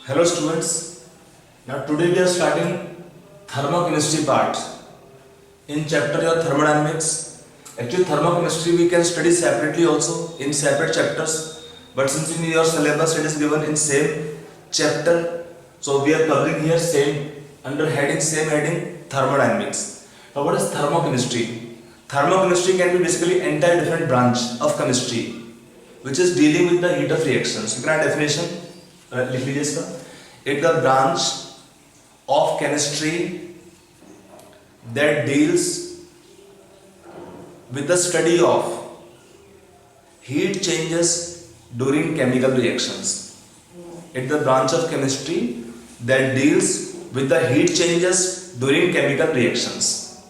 Hello students, now today we are starting thermochemistry part in chapter your thermodynamics. Actually thermochemistry we can study separately also in separate chapters, but since in your syllabus it is given in same chapter, so we are covering here same under heading same heading thermodynamics. Now what is thermochemistry? Thermochemistry can be basically entire different branch of chemistry which is dealing with the heat of reactions. क्या definition लिख लीजिए इसका. It's the branch of chemistry that deals with the study of heat changes during chemical reactions. It's the branch of chemistry that deals with the heat changes during chemical reactions.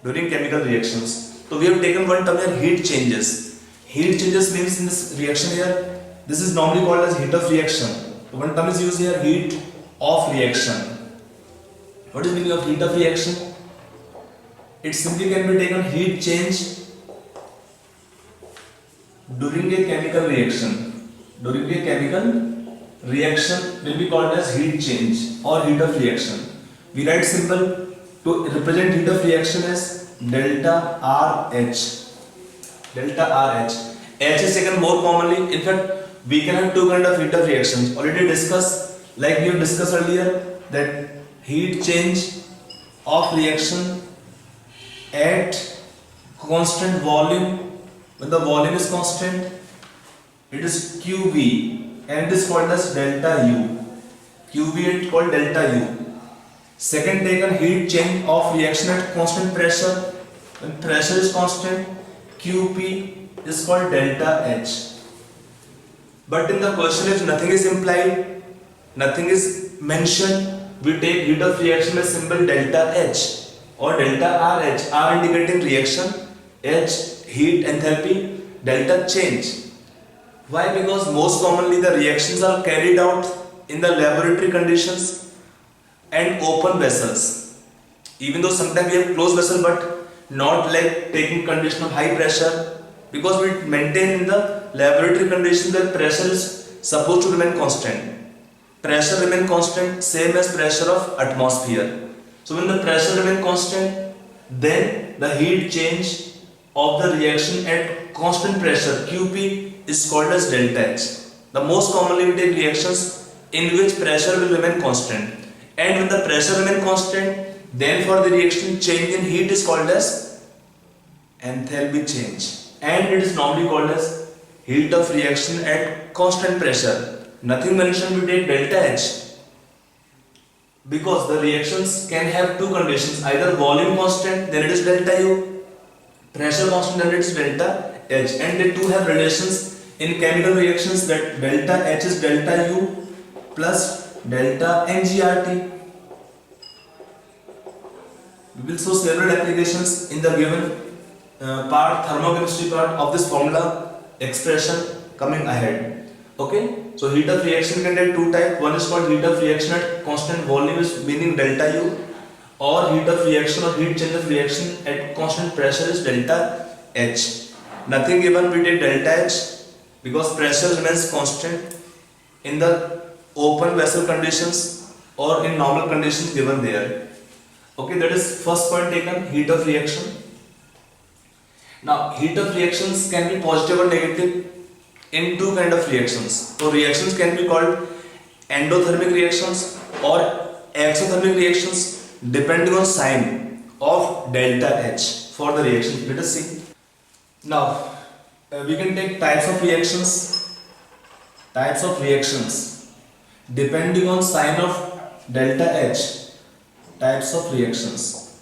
During chemical reactions. So we have taken one term here, heat changes. Heat changes means in this reaction here, this is normally called as heat of reaction. One term is used here, heat of reaction. What is the meaning of heat of reaction? It simply can be taken heat change during a chemical reaction. During a chemical reaction will be called as heat change or heat of reaction. We write simple to represent heat of reaction as delta RH. Delta RH. H is taken more commonly. In fact, we can have two kinds of heat of reactions. Already discussed, like we have discussed earlier, that heat change of reaction at constant volume. When the volume is constant, it is QV and it is called as delta U. QV is called delta U. Second taken, heat change of reaction at constant pressure. When pressure is constant, QP is called delta H. But in the question, if nothing is implied, nothing is mentioned, we take heat of reaction as symbol delta H or delta RH. R indicating reaction, H heat enthalpy, delta change. Why? Because most commonly the reactions are carried out in the laboratory conditions and open vessels. Even though sometimes we have closed vessel, but not like taking condition of high pressure, because we maintain in the laboratory condition that pressure is supposed to remain constant. Pressure remain constant, same as pressure of atmosphere. So when the pressure remain constant, then the heat change of the reaction at constant pressure QP is called as delta H. The most commonly we take reactions in which pressure will remain constant, and when the pressure remain constant, then for the reaction change in heat is called as enthalpy change, and it is normally called as heat of reaction at constant pressure. Nothing mentioned, we take delta H because the reactions can have two conditions, either volume constant, then it is delta U, pressure constant, then it is delta H, and they two have relations in chemical reactions that delta H is delta U plus delta NGRT. We will show several applications in the given part, thermochemistry part of this formula expression coming ahead. Okay, so heat of reaction can take two types. One is called heat of reaction at constant volume, is meaning delta U, or heat of reaction or heat change of reaction at constant pressure is delta H. Nothing given, we take delta H because pressure remains constant in the open vessel conditions or in normal conditions given there. Okay, that is first point taken, heat of reaction. Now, heat of reactions can be positive or negative in two kind of reactions. So, reactions can be called endothermic reactions or exothermic reactions depending on sign of delta H for the reaction. Let us see. Now, we can take types of reactions. Types of reactions depending on sign of delta H. Types of reactions.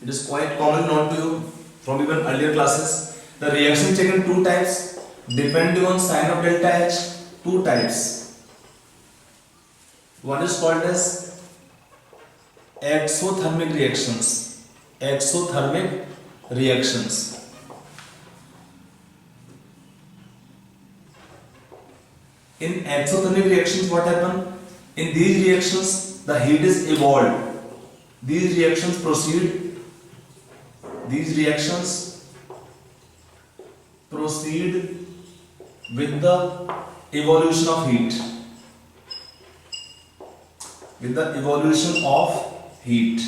It is quite common known to you from even earlier classes. The reaction taken two types depending on sign of delta H. Two types. One is called as exothermic reactions. Exothermic reactions. In exothermic reactions, what happens? In these reactions, the heat is evolved. These reactions proceed with the evolution of heat. with the evolution of heat.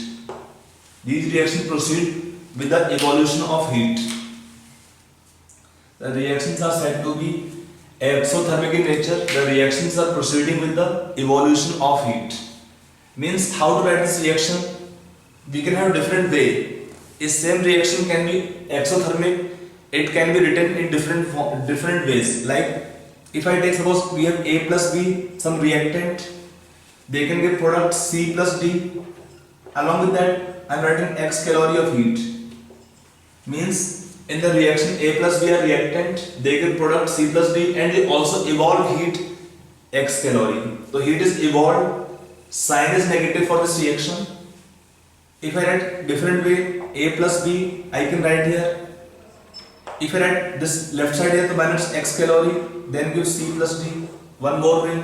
These reactions proceed with the evolution of heat. The reactions are said to be exothermic in nature. The reactions are proceeding with the evolution of heat. Means how to write this reaction? We can have different way. A same reaction can be exothermic. It can be written in different ways. Like if I take, suppose we have A plus B, some reactant, they can give product C plus D. Along with that, I am writing X calorie of heat. Means in the reaction A plus B are reactant, they give product C plus D, and they also evolve heat X calorie. So heat is evolved. Sign is negative for this reaction. If I write different way, A plus B, I can write here. If I write this left side here, to minus X calorie, then give C plus D. One more way.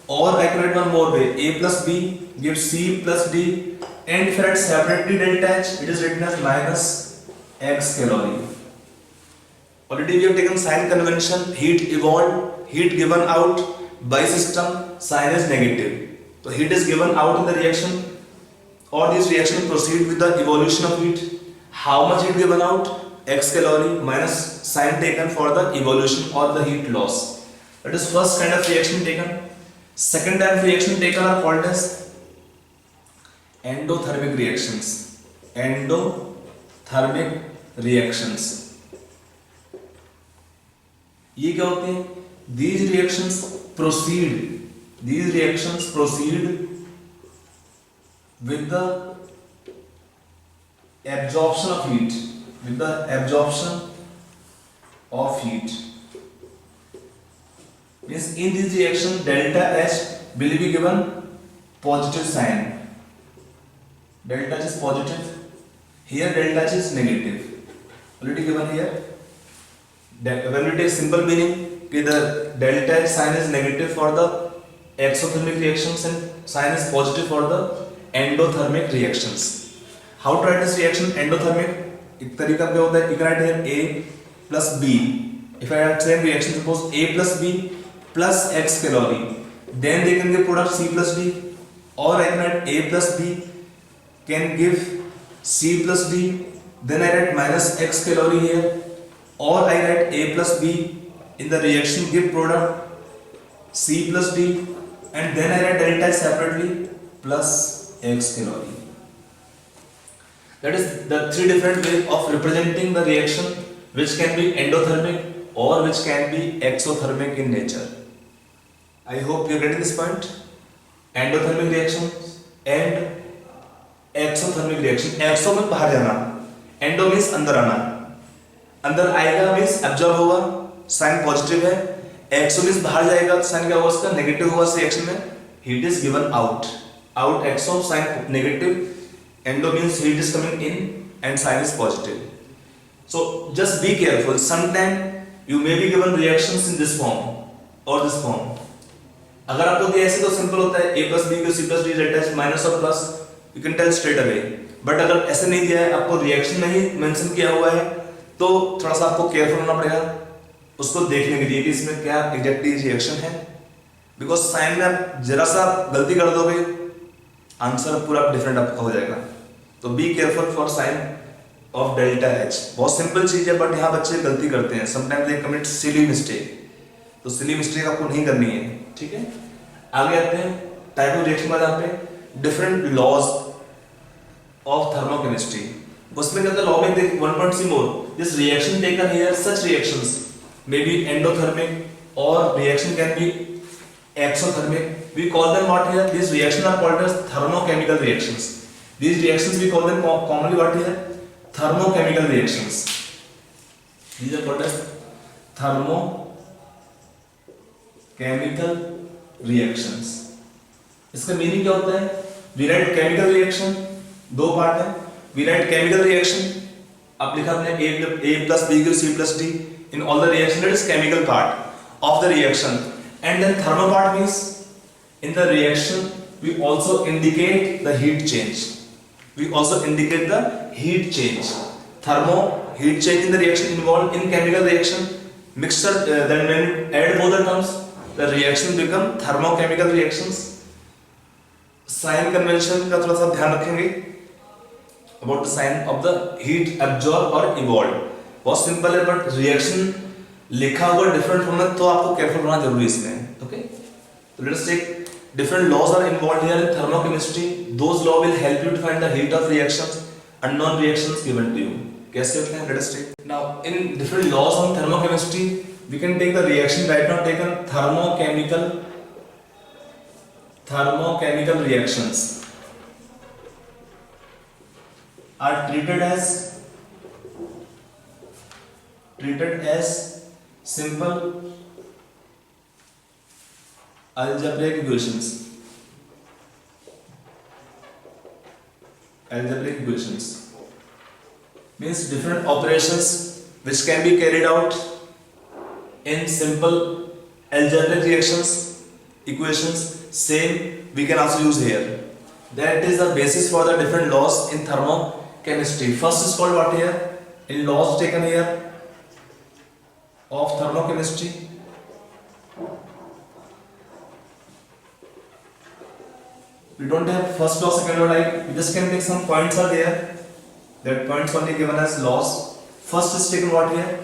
Or I can write one more way. A plus B gives C plus D. And if I write separately delta H, it is written as minus X calorie. Already we have taken sign convention. Heat evolved, heat given out by system, sign is negative. So heat is given out in the reaction, or this reaction proceed with the evolution of heat. How much heat given out? X calorie minus sign taken for the evolution or the heat loss. That is first kind of reaction taken. Second type of reaction taken are called as endothermic reactions. Endothermic reactions. ये क्या होते हैं? These reactions proceed with the absorption of heat. Means in this reaction delta H will be given positive sign. Delta H is positive. Here delta H is negative. Already given here. When we take simple meaning, the delta H sign is negative for the exothermic reactions and sign is positive for the endothermic reactions. How to write this reaction endothermic? एक तरीका क्या होता है? You can write here A plus B. If I write same reaction, suppose A plus B plus X calorie, then they can give product C plus D. Or I can write A plus B can give C plus D. Then I write minus X calorie here. Or I write A plus B in the reaction give product C plus D, and then I write delta separately plus X calorie. That is the three different ways of representing the reaction, which can be endothermic or which can be exothermic in nature. I hope you are getting this point. Endothermic reaction and exothermic reaction. Exo means बाहर जाना, endo means अंदर आना. अंदर आएगा means absorb होगा, sign positive है. एक्सो means बाहर जाएगा तो साइन क्या होगा उसका? नेगेटिव होगा. रिएक्शन में heat is given out exo sign negative. Endo means heat is coming in and sign is positive. So just be careful. Sometime you may be given reactions in this form और this form. अगर आपको दिया ऐसे तो simple होता है, a plus b को c plus d delta h minus और plus, you can tell straight away. But अगर ऐसे नहीं दिया है, आपको रिएक्शन में ही मेंशन किया हुआ है, तो थोड़ा सा आपको केयरफुल होना पड़ेगा उसको देखने के लिए कि इसमें क्या एग्जैक्टली रिएक्शन है. बिकॉज साइन में आप जरा सा गलती कर दोगे, आंसर पूरा डिफरेंट आपका हो जाएगा. तो be careful for sign of delta H. बहुत सिंपल चीज है, बट यहाँ बच्चे गलती करते हैं. Sometimes they commit silly mistake. तो सिली मिस्टेक आपको नहीं करनी है. ठीक है, आगे आते हैं टाइप ऑफ रिएक्शन में. आते हैं डिफरेंट लॉज ऑफ थर्मोकेमिस्ट्री. उसमें कहते हैं लॉ में देख 1.3 more. This reaction taken here, such reactions may be endothermic और reaction can be exothermic. We call them what here? This reaction are called as thermochemical reactions. These reactions we call them commonly what here? Thermochemical reactions. These are called as thermochemical reactions. इसका meaning क्या होता है? We write chemical reaction, दो part है. We write chemical reaction. आप लिखा आपने A plus B gives C plus D. In all the reaction, that is chemical part of the reaction. And then thermo part means in the reaction we also indicate the heat change. We also indicate the heat change. Thermo, heat change in the reaction involved in chemical reaction. Mixture, then when you add both the terms, the reaction become thermochemical reactions. Sign convention का थोड़ा सा ध्यान रखेंगे, about the sign of the heat absorb और evolve. बहुत simple है, but reaction लिखा हुआ डिफरेंट फॉर्म में, तो आपको केयरफुल होना जरूरी है इसमें। ओके, तो let's take different laws are involved here in thermochemistry. Those law will help you to find the heat of reactions, unknown reactions given to you. कैसे होते हैं? Let us take. Now, in different laws on thermochemistry, we can take the reaction right now taken thermochemical reactions are treated as simple algebraic equations. Algebraic equations means different operations which can be carried out in simple algebraic equations. Same we can also use here. That is the basis for the different laws in thermochemistry. First is called what here? In laws taken here of thermochemistry. We don't have first law, second law, like we just can take some points are there. That points only given as laws. First is taken what here?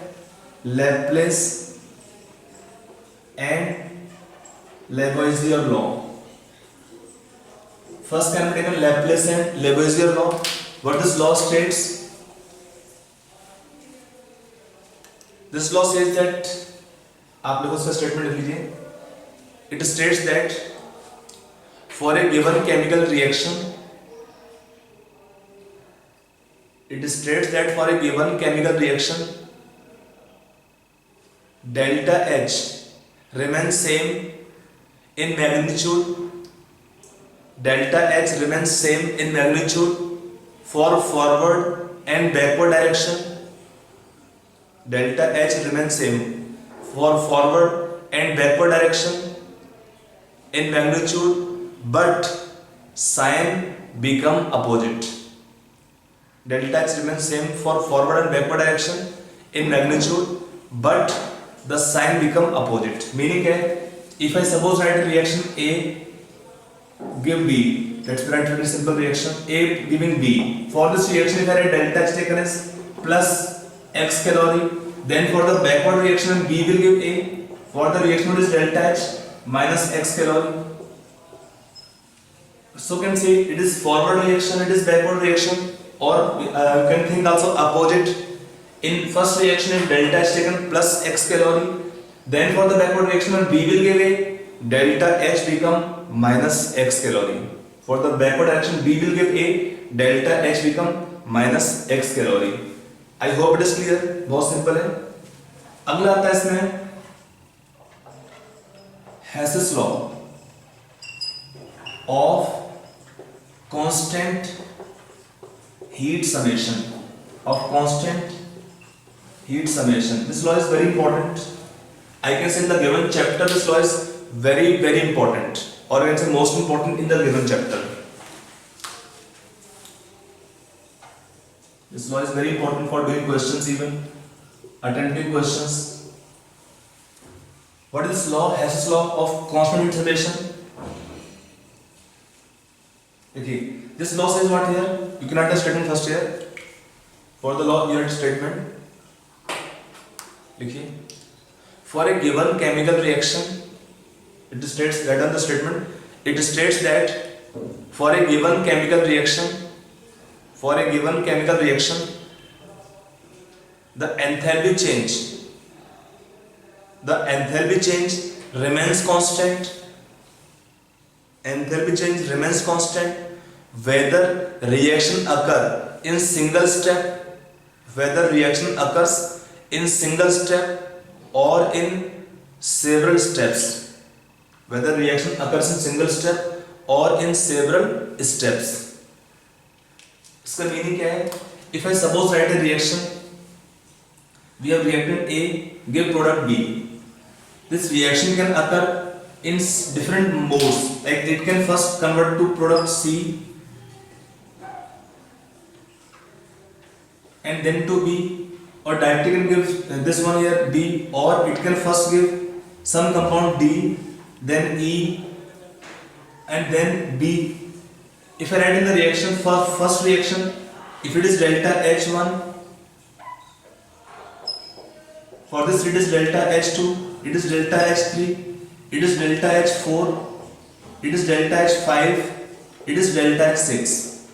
Laplace and Lavoisier law. First can be taken Laplace and Lavoisier law. What this law states? This law says that, आप लोगों से statement लिख लीजिए. It states that for a given chemical reaction, it states that for a given chemical reaction, delta H remains same in magnitude. Delta H remains same in magnitude for forward and backward direction. Delta H remains same for forward and backward direction in magnitude, but sign become opposite. Delta H remains same for forward and backward direction in magnitude, but the sign become opposite. Meaning है, if I suppose write a reaction A give B, let's write very simple reaction A giving B. For this reaction, if I write delta H taken as plus X calorie, then for the backward reaction B will give A. For the reaction what is delta H minus X calorie. So can say it is forward reaction, it is backward reaction, or you can think also opposite. In first reaction, if delta H taken plus X calorie, then for the backward reaction when B will give A, delta H become minus X calorie. For the backward reaction B will give A, delta H become minus X calorie. I hope it is clear. बहुत simple है. अगला आता है इसमें Hess's law of constant heat summation. This law is very important. I can say in the given chapter this law is very important, or I can say most important in the given chapter. This law is very important for doing questions, even attempting questions. What is this law? Hess's law of constant heat summation. Okay, this law says what here? You can write the statement first here. For the law, you write statement. Okay. For a given chemical reaction, it states, write down the statement. It states that for a given chemical reaction, the enthalpy change remains constant. Whether reaction occurs in single step or in several steps. इसका meaning क्या है? If I suppose write a reaction, we have reactant A give product B. This reaction can occur in different modes. Like it can first convert to product C and then to B, or directly can give this one here B, or it can first give some compound D, then E, and then B, If I write in the reaction for first reaction, if it is delta H1, for this it is delta H2, it is delta H3, it is delta H4, it is delta H5, it is delta H6.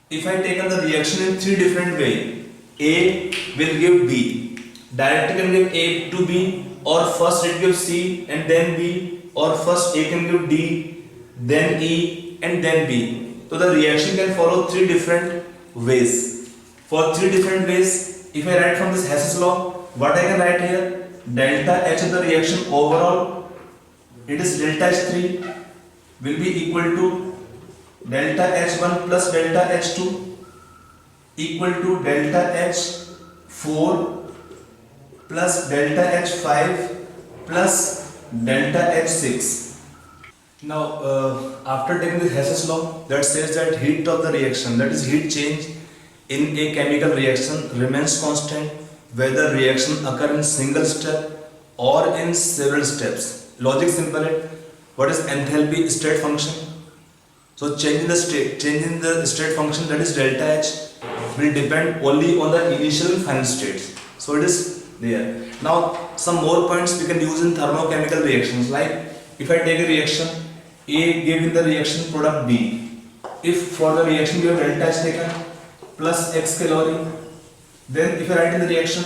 If I take on the reaction in three different ways, A will give B. Directly can give A to B, or first it gives C and then B, or first A can give D, then E and then B. So the reaction can follow three different ways. For three different ways, if I write from this Hess's law, what I can write here? Delta H of the reaction overall, it is delta H3 will be equal to delta H1 plus delta H2 equal to delta H4 plus delta H5 plus delta H6. Now after taking the Hess's law that says that heat of the reaction, that is heat change in a chemical reaction, remains constant whether reaction occur in single step or in several steps. Logic simple it. What is enthalpy state function? So change in the state function, that is delta H, will depend only on the initial and final states. So it is there. Now some more points we can use in thermochemical reactions. Like if I take a reaction A given the reaction product B, if for the reaction we have delta H taken plus X calorie, then if I write in the reaction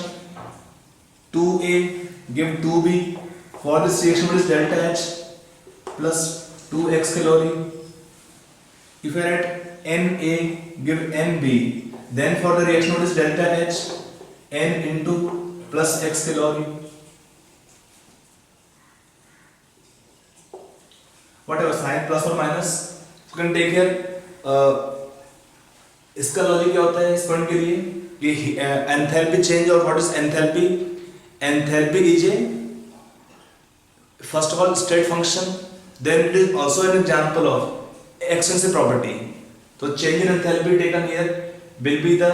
2A give 2B, for this reaction what is delta H plus 2X calorie. If I write Na give Nb, then for the reaction what is delta H, N into plus X calorie. Whatever sign plus or minus, you can take here. इसका logic क्या होता है इस point के लिए कि enthalpy change, और what is enthalpy? Enthalpy is a first of all state function, then it is also an example of extensive property. So change in enthalpy taken here will be the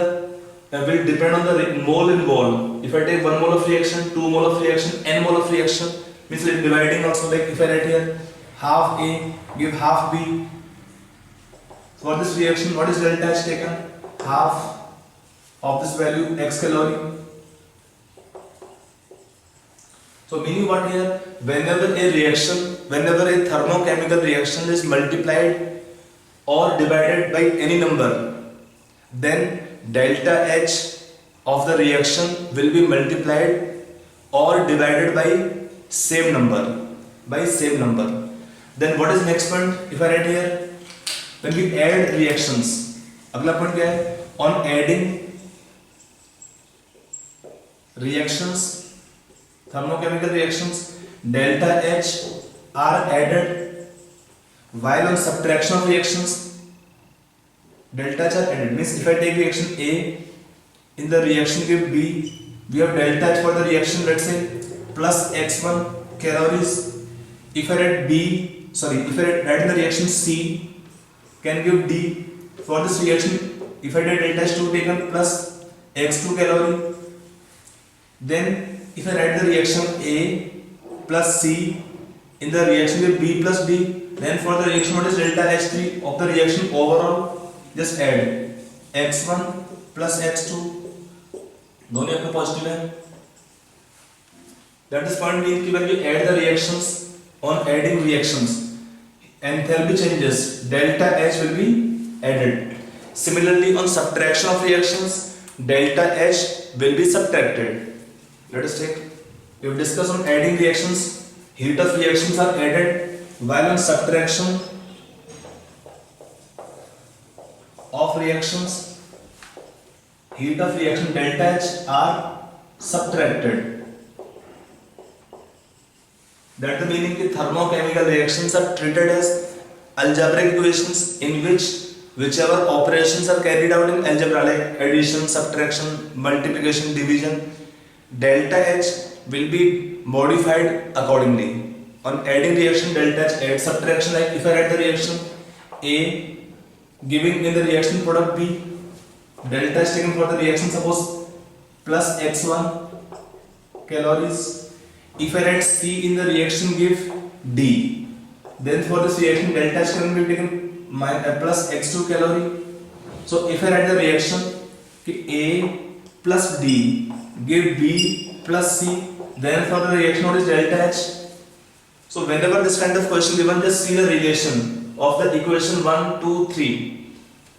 will depend on the mole involved. If I take 1 mole of reaction, 2 mole of reaction, n mole of reaction, means like dividing also, like if I write here half A give half B. For this reaction what is delta H taken? Half of this value X calorie. So meaning what here, whenever a thermochemical reaction is multiplied or divided by any number, then delta H of the reaction will be multiplied or divided by same number. Then what is next point? If I write here, when we add reactions, अगला point क्या है? On adding reactions, thermochemical reactions, delta H are added, while on subtraction of reactions delta H are added. Means if I take reaction A, in the reaction give B, we have delta H for the reaction, let's say plus X1 calories. If I write in the reaction C can give D. For this reaction if I take delta H2 taken plus X2 calorie, then if I write the reaction A plus C in the reaction with B plus D, then for the reaction what is delta H3 of the reaction overall, just add X1 plus X2, दोनों आपका positive है. That is point mean कि when we add the reactions, on adding reactions, enthalpy changes, delta H will be added. Similarly on subtraction of reactions, delta H will be subtracted. Let us take, we have discussed on adding reactions, heat of reactions are added, while on subtraction of reactions, heat of reaction delta H are subtracted. That the meaning that thermochemical reactions are treated as algebraic equations in which whichever operations are carried out in algebra, like addition, subtraction, multiplication, division, delta H will be modified accordingly. On adding reaction, delta H add, subtraction, like if I write the reaction A giving in the reaction product B, delta H taken for the reaction suppose plus X1 calories. If I write C in the reaction give D, then for this reaction delta H can be taken plus x2 calorie. So if I write the reaction कि A plus D give B plus C, then for the reaction what is delta H? So whenever this kind of question given, just see the relation of the equation 1, 2, 3.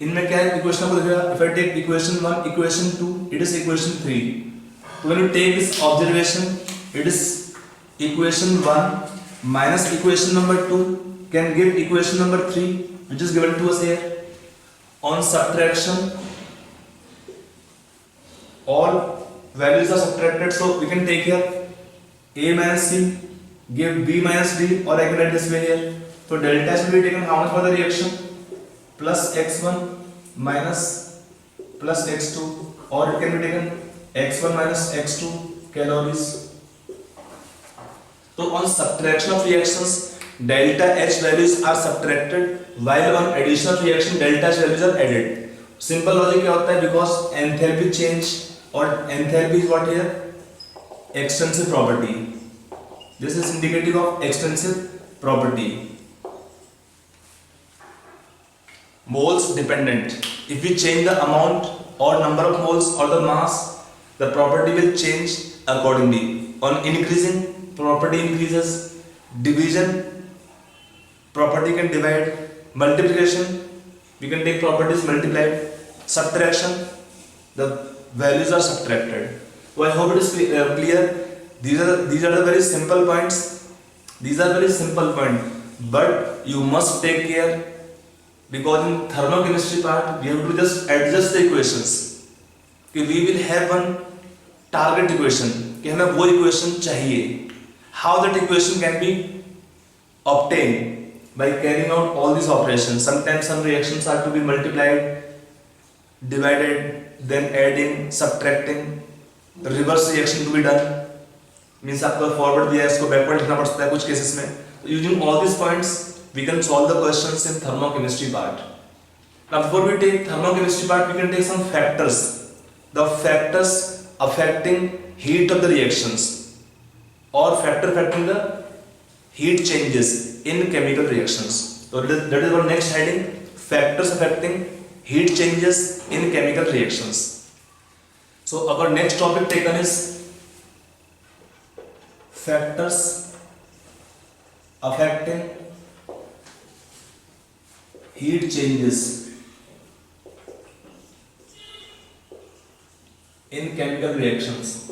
इनमें क्या है equation आपको दिखेगा. If I take equation 1, equation 2, it is equation 3. So when you take this observation, it is equation 1 minus equation number 2 can give equation number 3, which is given to us here. On subtraction, all values are subtracted, so we can take here A minus C give B minus D, or I can write this way here. So delta S will be taken how much for the reaction? Plus x1 minus plus x2, or it can be taken x1 minus x2 calories. So on subtraction of reactions, delta H values are subtracted, while on addition of reaction delta H values are added. Simple logic क्या होता है? Because enthalpy change, or enthalpy is what here? Extensive property. This is indicative of extensive property. Moles dependent. If we change the amount or number of moles or the mass, the property will change accordingly. On increasing, property increases. Division, property can divide. Multiplication, we can take properties multiplied. Subtraction, the values are subtracted. So I hope it is clear. These are the very simple points. These are very simple points, but you must take care, because in thermochemistry part we have to just adjust the equations. कि we will have one target equation, कि हमें वो equation चाहिए. How that equation can be obtained? By carrying out all these operations. Sometimes some reactions are to be multiplied, divided, then adding, subtracting. Reverse reaction to be done. Means आपको forward दिया है, इसको backward लिखना पड़ता है कुछ cases में. Using all these points, we can solve the questions in thermochemistry part. Now before we take thermochemistry part, we can take some factors. The factors affecting heat of the reactions, or factor affecting the heat changes in chemical reactions. So that is our next heading, factors affecting heat changes in chemical reactions. So our next topic taken is factors affecting heat changes in chemical reactions.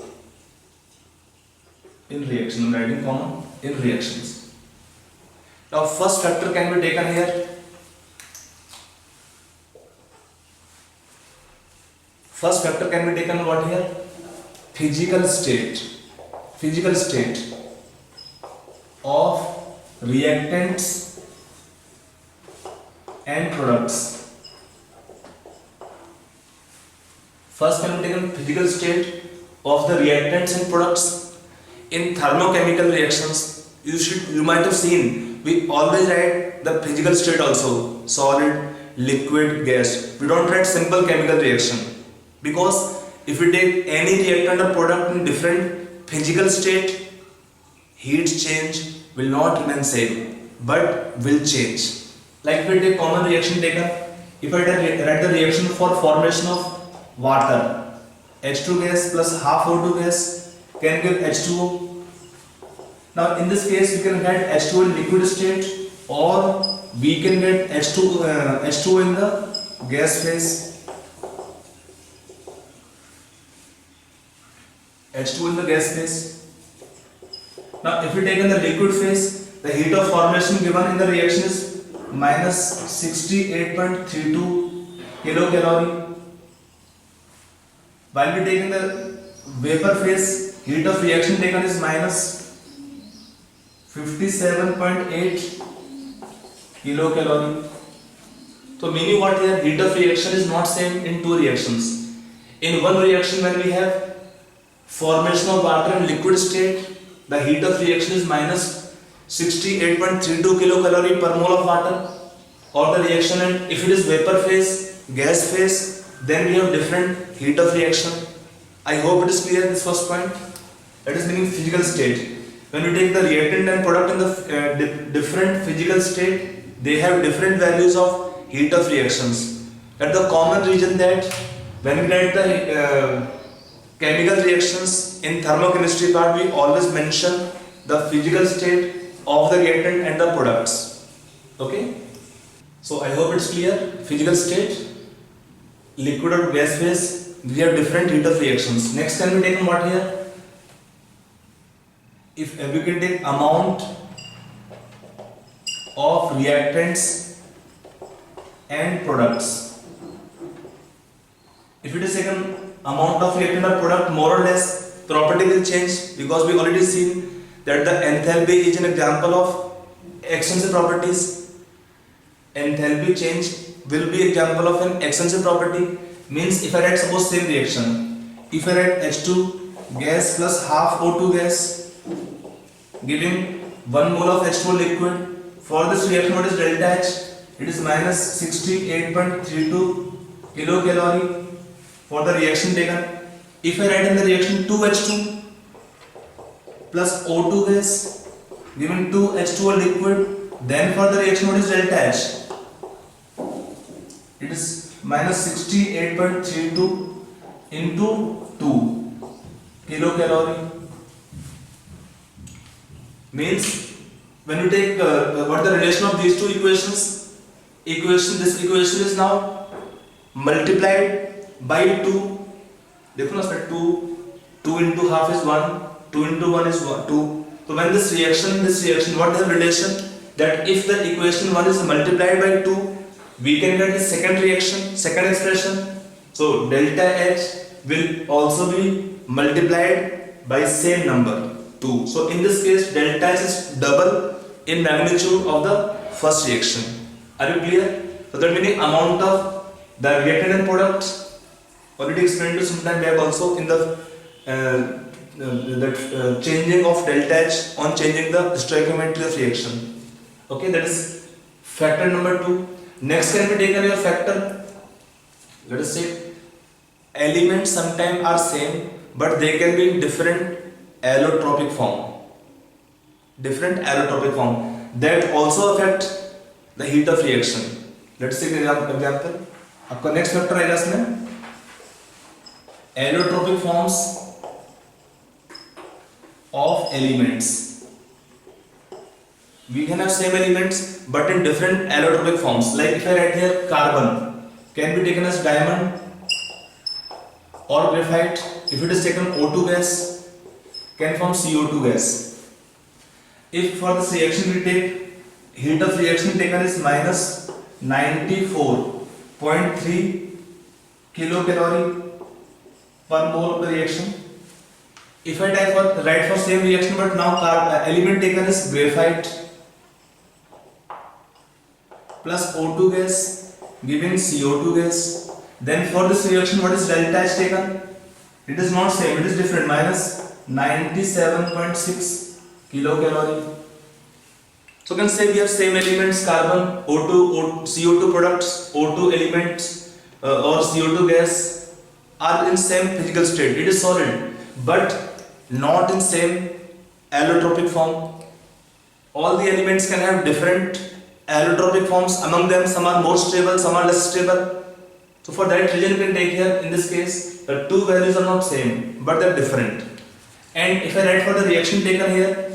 In reaction, I'm writing comma, in reactions. Now first factor can be taken here. First factor can be taken what here? Physical state. Physical state of reactants and products. First can be taken physical state of the reactants and products. In thermochemical reactions, you might have seen, we always write the physical state also, solid, liquid, gas. We don't write simple chemical reaction, because if we take any reactant or product in different physical state, heat change will not remain same, but will change. Like if we take common reaction taken, if I write the reaction for formation of water, H2 gas plus half O2 gas can give H2O. Now in this case we can get H2O in liquid state, or we can get H2O in the gas phase. H2 in the gas phase. Now if we take in the liquid phase, the heat of formation given in the reaction is minus 68.32 kilocalorie. While we take in the vapor phase, heat of reaction taken is minus 57.8 kilocalorie. So meaning what here, heat of reaction is not same in two reactions. In one reaction when we have formation of water in liquid state, the heat of reaction is minus 68.32 kilocalorie per mole of water, or the reaction, and if it is vapor phase, gas phase, then we have different heat of reaction. I hope it is clear, this first point. That is meaning physical state. When we take the reactant and product in the different physical state, they have different values of heat of reactions. At the common reason that when we write the chemical reactions in thermochemistry part, we always mention the physical state of the reactant and the products. Okay. So I hope it's clear. Physical state, liquid or gas phase, we have different heat of reactions. Next can be taken what here? If we can take amount of reactants and products. If it is taken amount of reactant or product, more or less property will change, because we already seen that the enthalpy is an example of extrinsic properties. Enthalpy change will be example of an extrinsic property. Means if I write suppose same reaction, if I write H2 gas plus half O2 gas giving 1 mole of H2O liquid, for this reaction what is delta H? It is minus 68.32 kilocalorie for the reaction taken. If I write in the reaction 2H2 plus O2 gas given 2 H2O liquid, then for the reaction what is delta H? It is minus 68.32 into 2 kilocalorie. Means when you take what the relation of these two equations, this equation is now multiplied by 2. देखो ना 2 into half is 1, 2 into 1 is 2. So when this reaction, what is the relation? That if the equation 1 is multiplied by 2, we can get the second reaction, second expression. So delta H will also be multiplied by same number 2. So in this case delta H is double in magnitude of the first reaction. Are you clear? So that meaning amount of the reactant and product already explained to some time back also in the changing of delta H on changing the stoichiometry of reaction. Okay, that is factor number 2. Next can be taken your factor. Let us say elements sometimes are same, but they can be in different allotropic form. That also affect the heat of reaction. Let's take an example. आपका next factor आएगा इसमें allotropic forms of elements. We can have same elements but in different allotropic forms. Like if I write here carbon can be taken as diamond or graphite. If it is taken O2 gas can form CO2 gas. If for this reaction we take heat of reaction taken is minus 94.3 kilocalorie per mole of the reaction. If I write for same reaction but now element taken is graphite plus O2 gas giving CO2 gas, then for this reaction what is delta H taken? It is not same, it is different, minus 97.6 kilocalorie. So you can say we have same elements, carbon, O2, CO2 products, O2 elements or CO2 gas are in same physical state. It is solid but not in same allotropic form. All the elements can have different allotropic forms. Among them some are more stable, some are less stable. So for that reason you can take here in this case the two values are not same but they are different. And if I write for the reaction taken here,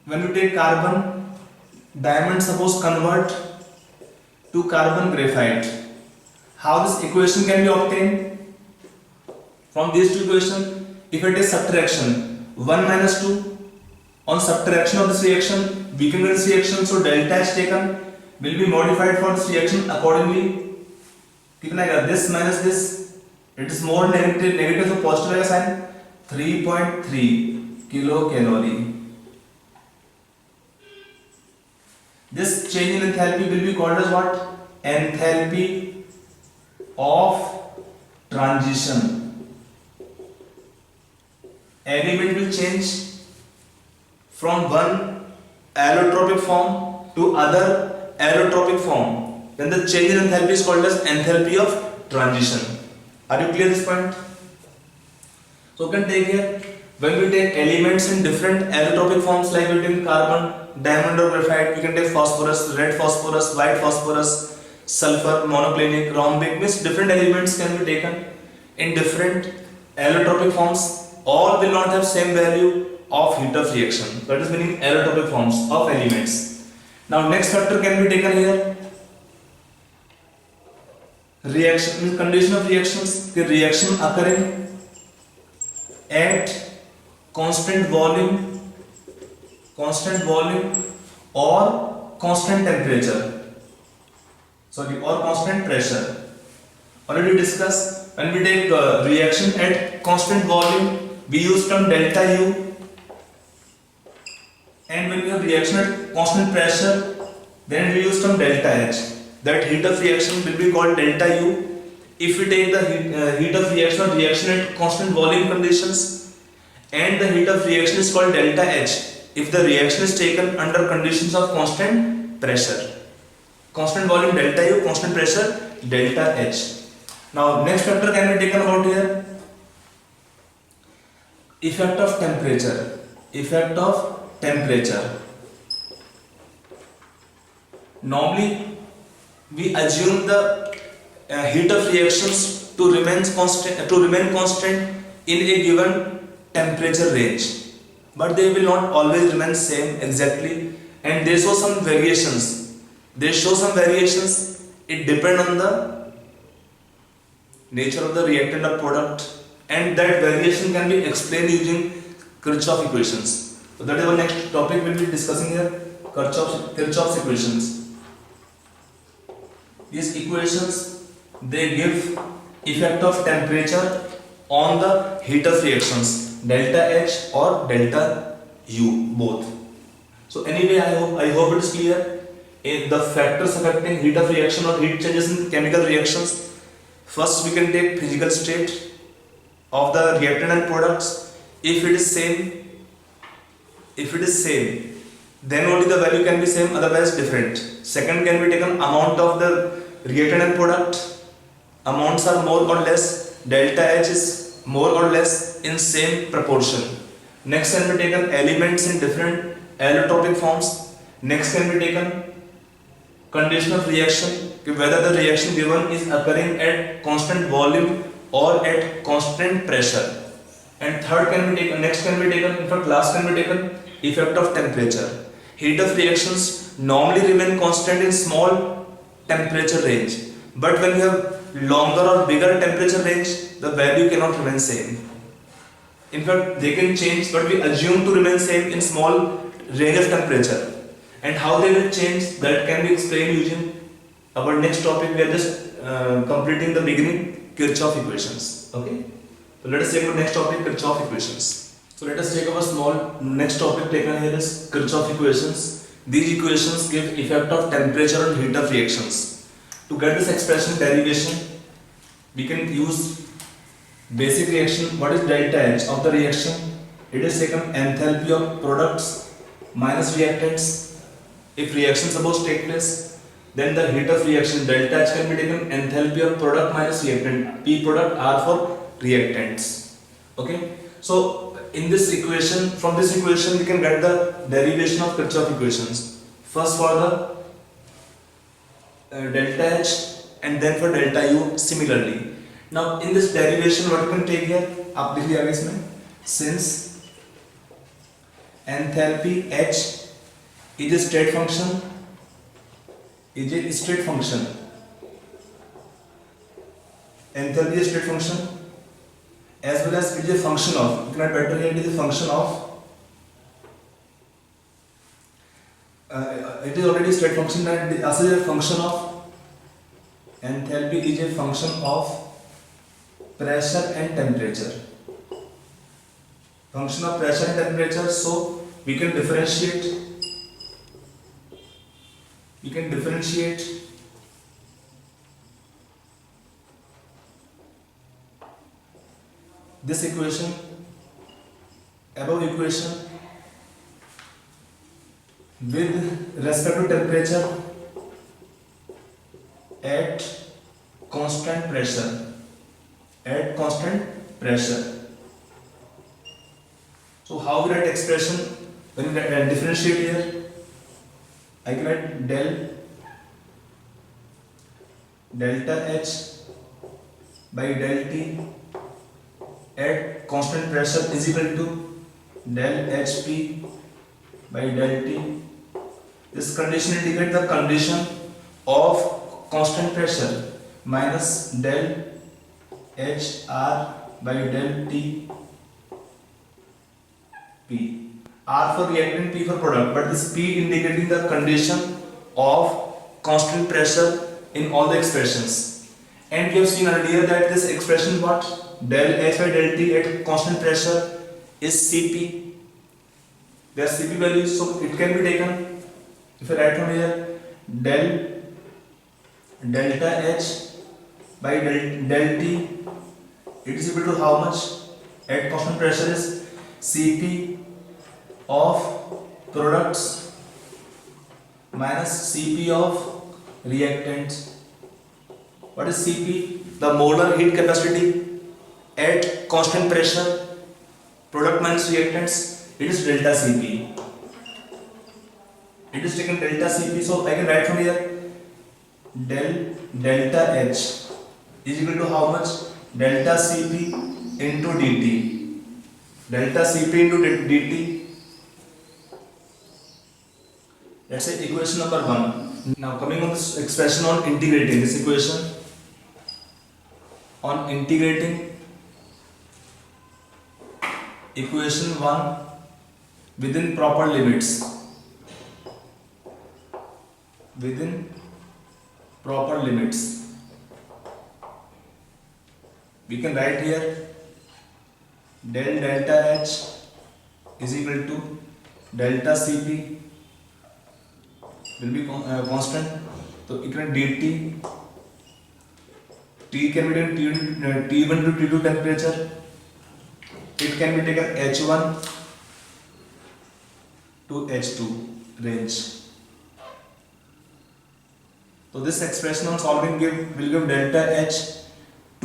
when you take carbon, diamond suppose convert to carbon graphite. How this equation can be obtained? From these two equations, if it is subtraction, 1 minus 2 on subtraction of this reaction, we can get this reaction. So delta H taken will be modified for this reaction accordingly. This minus this, it is more negative, so positive sign. 3.3 kilocalorie. This change in enthalpy will be called as what? Enthalpy of transition. Element will change from one allotropic form to other allotropic form. Then the change in enthalpy is called as enthalpy of transition. Are you clear this point? So you can take here When we take elements in different allotropic forms, like we take carbon, diamond or graphite, we can take phosphorus, red phosphorus, white phosphorus, sulfur, monoclinic, rhombic, means different elements can be taken in different allotropic forms. All will not have same value of heat of reaction. That is meaning allotropic forms of elements. Now next factor can be taken here. Reaction means condition of reactions. The reaction occurring at constant volume or constant temperature, or constant pressure. Already discussed. When we take reaction at constant volume, we use term delta U, and when we have reaction at constant pressure, then we use term delta H. That heat of reaction will be called delta U. If we take the heat of reaction or reaction at constant volume conditions, and the heat of reaction is called delta H if the reaction is taken under conditions of constant pressure. Constant volume delta U, constant pressure delta H. Now next factor can be taken about here. Effect of temperature. Effect of temperature. Normally we assume the heat of reactions to remain constant in a given temperature range, but they will not always remain same exactly, and they show some variations. It depends on the nature of the reactant or product, and that variation can be explained using Kirchhoff equations. So that is our next topic we'll be discussing here, Kirchhoff's equations. These equations, they give effect of temperature on the heat of reactions, delta H or delta U, both. So anyway, I hope it is clear. The factors affecting heat of reaction or heat changes in chemical reactions. First, we can take physical state of the reactant and products. If it is same, then only the value can be same, otherwise different. Second, can be taken amount of the reactant and product. Amounts are more or less. Delta H is more or less in same proportion. Next can be taken elements in different allotropic forms. Next can be taken condition of reaction, whether the reaction given is occurring at constant volume or at constant pressure. And third can be taken, next can be taken, in fact last can be taken, effect of temperature. Heat of reactions normally remain constant in small temperature range, but when you have longer or bigger temperature range, the value cannot remain same. In fact, they can change, but we assume to remain same in small range of temperature. And how they will change, that can be explained using our next topic. We are just completing the beginning, Kirchhoff equations. Okay. So let us take our next topic, Kirchhoff equations. So let us take our small next topic taken here is Kirchhoff equations. These equations give effect of temperature and heat of reactions. To get this expression derivation, we can use basic reaction. What is delta H of the reaction? It is taken enthalpy of products minus reactants. If reaction suppose take place, then the heat of reaction delta H can be taken enthalpy of product minus reactant. P product, R for reactants. Okay. So in this equation, from this equation we can get the derivation of Kirchhoff equations. First for the delta H and then for delta U similarly. Now in this derivation what you can take here, आप लिख लिया इसमें, since enthalpy H is a state function, enthalpy is a state function, as well as it is a function of, you can better here, it is a function of, it is already a state function, and also is a function of, enthalpy is a function of pressure and temperature. Function of pressure and temperature, so we can differentiate this equation, above equation, with respect to temperature at constant pressure. So how we write expression when we differentiate here? I can write delta H by del T at constant pressure is equal to del HP by del T. This condition indicates the condition of constant pressure minus del HR by del T P. R for reactant, P for product, but this P indicating the condition of constant pressure in all the expressions. And we have seen earlier that this expression what? Del H by del T at constant pressure is Cp. There are Cp values, so it can be taken. If I write from here, delta H by del T, it is equal to how much? At constant pressure is Cp of products minus Cp of reactants. What is Cp? The molar heat capacity at constant pressure, product minus reactants, it is delta Cp. It is taken delta Cp, so I can write from here delta H is equal to how much? Delta Cp into dt. Delta Cp into dt. Let's say equation number 1. Now coming on this expression on integrating this equation, on integrating equation 1 within proper limits, we can write here del delta H is equal to delta Cp will be constant, so it can dt, T can be taken T1 to T2 temperature, it can be taken H1 to H2 range. So this expression on solving will give delta H2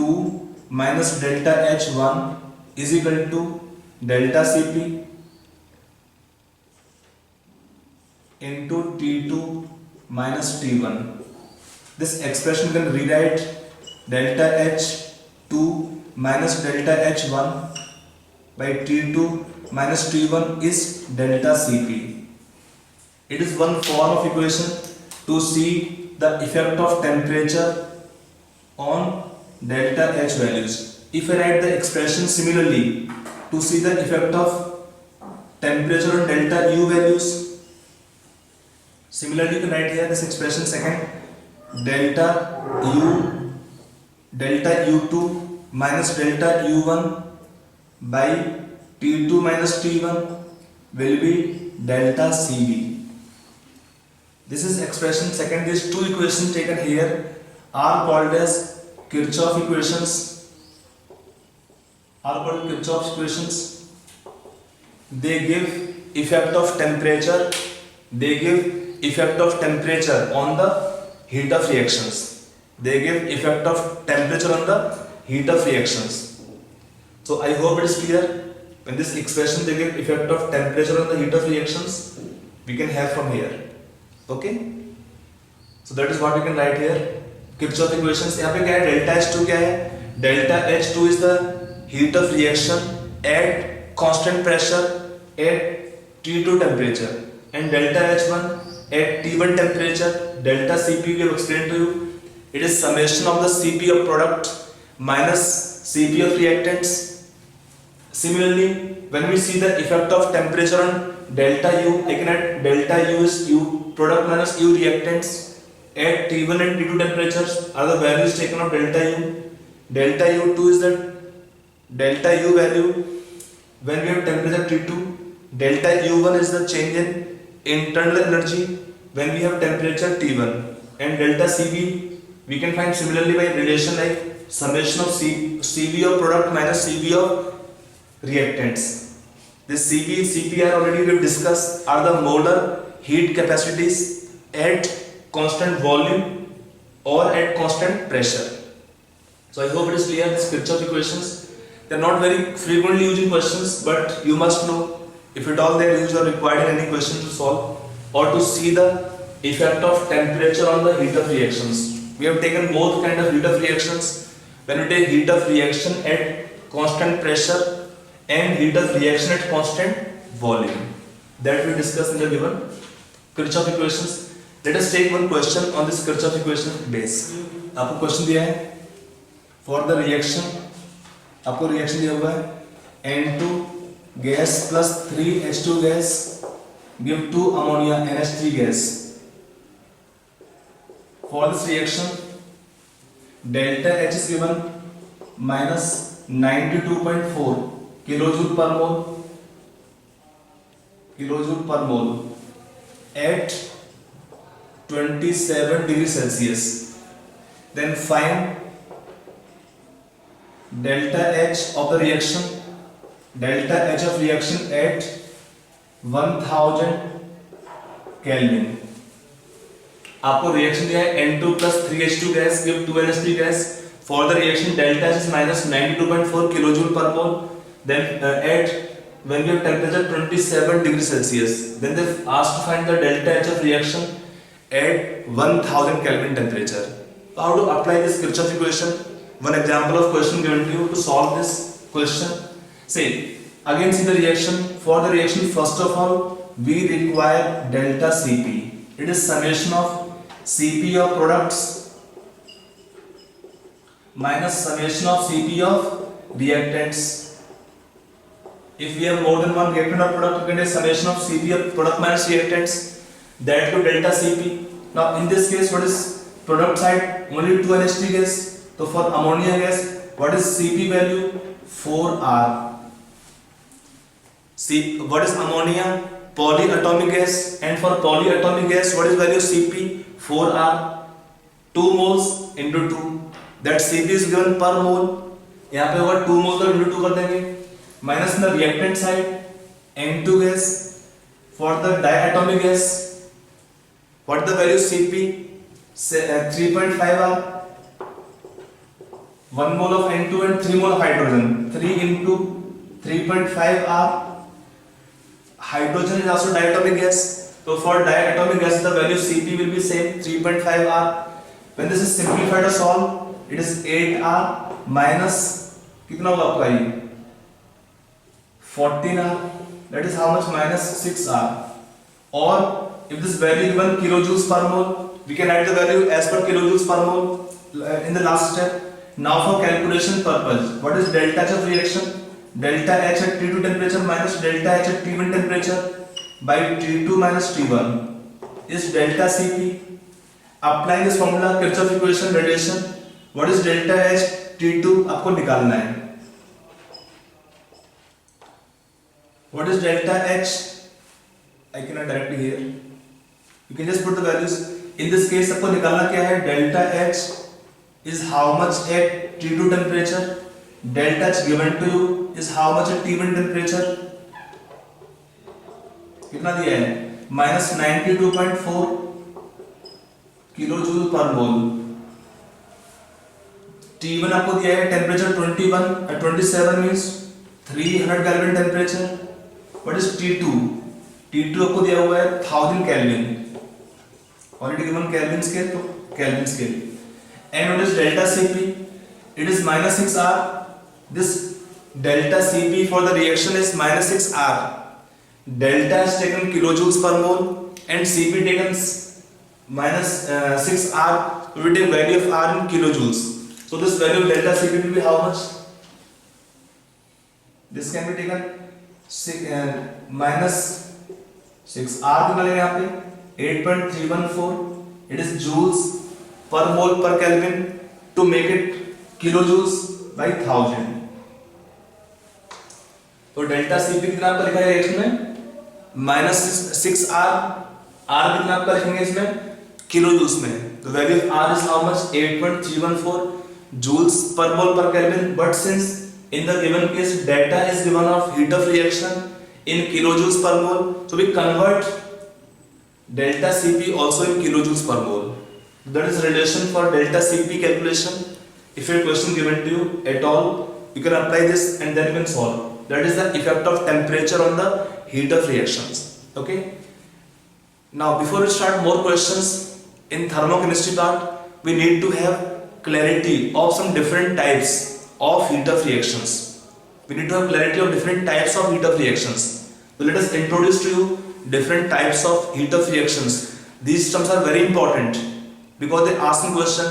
minus delta H1 is equal to delta Cp into T2 minus T1. This expression can rewrite delta H2 minus delta H1 by T2 minus T1 is delta Cp. It is one form of equation to see the effect of temperature on delta H values. If I write the expression similarly to see the effect of temperature on delta U values, similarly you can write here this expression second, delta U2 minus delta U1 by T2 minus T1 will be delta Cv. This is expression second. These two equations taken here are called as Kirchhoff equations. They give effect of temperature. They give effect of temperature on the heat of reactions. So I hope it is clear. When this expression they give effect of temperature on the heat of reactions, we can have from here. Okay? So that is what we can write here. Kirchhoff equations. यहाँ पे क्या है? Delta H2 क्या है? Delta H2 is the heat of reaction at constant pressure at T2 temperature, and delta H1 at T1 temperature. Delta Cp we have explained to you. It is summation of the Cp of product minus Cp of reactants. Similarly, when we see the effect of temperature on delta U, I can add delta U is U product minus U reactants at T1 and T2 temperatures are the values taken of delta U. Delta U2 is the delta U value when we have temperature T2. Delta U1 is the change in internal energy when we have temperature T1. And delta Cv we can find similarly by relation like summation of Cv of product minus Cv of reactants. This Cv and Cp are already we have discussed are the molar heat capacities at constant volume or at constant pressure. So I hope it is clear, these Kirchhoff equations. They are not very frequently used in questions, but you must know if at all they are used or required in any question to solve or to see the effect of temperature on the heat of reactions. We have taken both kind of heat of reactions. When we take heat of reaction at constant pressure and heat of reaction at constant volume, that we discussed in the given Kirchhoff equations. Let us take one question on this Kirchhoff equation base. आपको question दिया है for the reaction, आपको reaction दिया हुआ है N2 gas plus 3H2 gas give 2 ammonia NH3 gas. For this reaction, delta H is given minus 92.4 kilojoule per mole at 27 degrees Celsius. Then find delta H of the reaction, delta H of reaction at 1000 Kelvin. आपको reaction दिया है N2 plus 3H2 gas give 2NH3 gas. For the reaction delta H is minus 92.4 kilojoule per mole. Then at when we have temperature 27 degrees Celsius, then they asked to find the delta H of reaction at 1000 Kelvin temperature. So how to apply this Kirchhoff equation? One example of question given to you to solve this question. Say again, see the reaction. For the reaction, first of all we require delta Cp. It is summation of Cp of products minus summation of Cp of reactants. If we have more than one reactant or product, we can take summation of Cp of product minus reactants, that to delta Cp. Now in this case, what is product side? Only 2 NH3 gas. So for ammonia gas, what is Cp value? 4R. What is ammonia? Polyatomic gas. And for polyatomic gas, what is value of Cp? 4R. 2 moles into 2. That Cp is given per mole. यहाँ पे होगा 2 moles का into 2 कर देंगे. Minus the reactant side N2 gas. For the diatomic gas, what the value Cp? 3.5R. 1 mole of N2 and 3 mole of hydrogen. 3 into 3.5R. Hydrogen is also diatomic gas. So for diatomic gas, the value Cp will be same 3.5R. When this is simplified or solved, it is 8R minus कितना होगा आपका ये 14R. That is how much? Minus 6R. Or if this value given kilojoules per mole, we can add the value as per kilojoules per mole in the last step. Now for calculation purpose, what is delta H of reaction? Delta H at T2 temperature minus delta H at T1 temperature by T2 minus T1 is delta Cp. Applying this formula Kirchhoff equation radiation, what is delta H T2 आपको निकालना है. What is delta H? I cannot directly here. You can just put the values. In this case आपको निकालना क्या है? Delta H is how much at T2 temperature. Delta H given to you is how much at T1 temperature. कितना दिया है? Minus 92.4 kilojoule पर मोल. T1 आपको दिया है temperature 27 means 300 Kelvin temperature. What is T2? T2 आपको दिया हुआ है 1000 Kelvin. Already given Kelvin scale, तो Kelvin scale. And what is delta Cp? It is minus 6R. This delta Cp for the reaction is minus 6R. Delta is taken kilojoules per mole and Cp taken minus 6R. We take value of R in kilojoules. So this value of delta Cp will be how much? This can be taken minus 6R निकालेंगे यहाँ पे 8.314. It is joules per mole per Kelvin to make it kilojoules by 1000. तो delta Cp कितना आपका लिखा है reaction में minus 6R. R कितना आपका लिखेंगे इसमें किलोजूल्स में. तो value of R is how much? 8.314 joules per mole per Kelvin. But since in the given case data is given of heat of reaction in kilojoules per mole, so we convert delta Cp also in kilojoules per mole. That is relation for delta Cp calculation. If a question given to you at all, You can apply this and then you can solve. That is the effect of temperature on the heat of reactions. Okay. Now before we start more questions, in thermochemistry part we need to have clarity of some different types of heat of reactions. We need to have clarity of different types of heat of reactions. So let us introduce to you different types of heat of reactions. These terms are very important because they ask me question,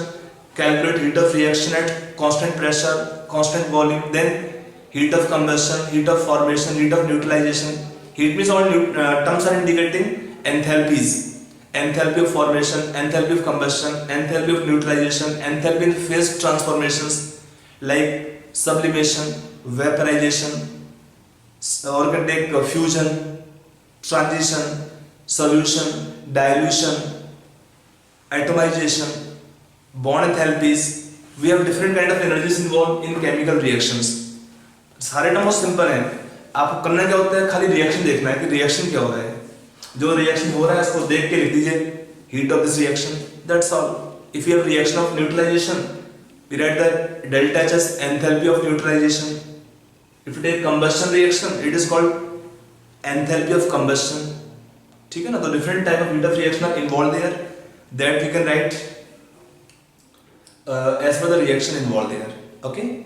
calculate heat of reaction at constant pressure, constant volume, then heat of combustion, heat of formation, heat of neutralization. Heat means all terms are indicating enthalpies. Enthalpy of formation, enthalpy of combustion, enthalpy of neutralization, enthalpy in phase transformations like sublimation, vaporization, or you can take fusion, transition, solution, dilution, atomization, bond enthalpies. We have different kind of energies involved in chemical reactions. सारे term बहुत simple हैं. आपको करना क्या होता है, खाली reaction देखना है कि रिएक्शन क्या हो रहा है. जो रिएक्शन हो रहा है उसको देख के लिख दीजिए heat of this reaction. That's all. If you have reaction of neutralization, we write the delta H as enthalpy of neutralization. If you take combustion reaction, it is called enthalpy of combustion. ठीक है ना. तो different type of heat of reaction are involved there that we can write as per the reaction involved there. Okay.